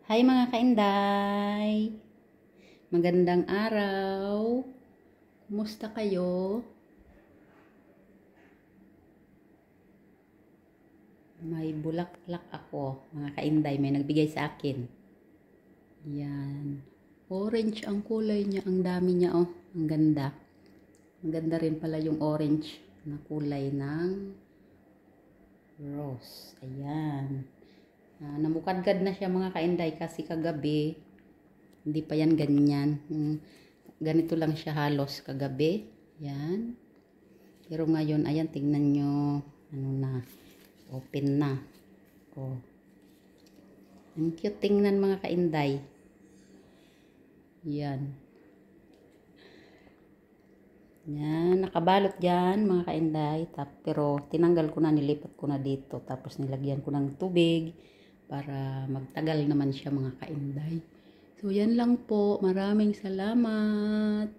Hi mga kainday! Magandang araw! Kumusta kayo? May bulaklak ako, mga kainday. May nagbigay sa akin. Yan. Orange ang kulay niya. Ang dami niya, oh. Ang ganda. Ang ganda rin pala yung orange na kulay ng rose. Ayan. Namukadkad na siya mga kainday kasi kagabi hindi pa yan ganyan. Ganito lang siya halos kagabi. Yan. Pero ngayon, ayan, tingnan nyo. Ano na. Open na. Oh. Ang cute tingnan mga kainday. Yan. Yan. Nakabalot dyan mga kainday. Pero tinanggal ko na, nilipat ko na dito. Tapos nilagyan ko ng tubig para magtagal naman siya mga kainday. So, yan lang po. Maraming salamat.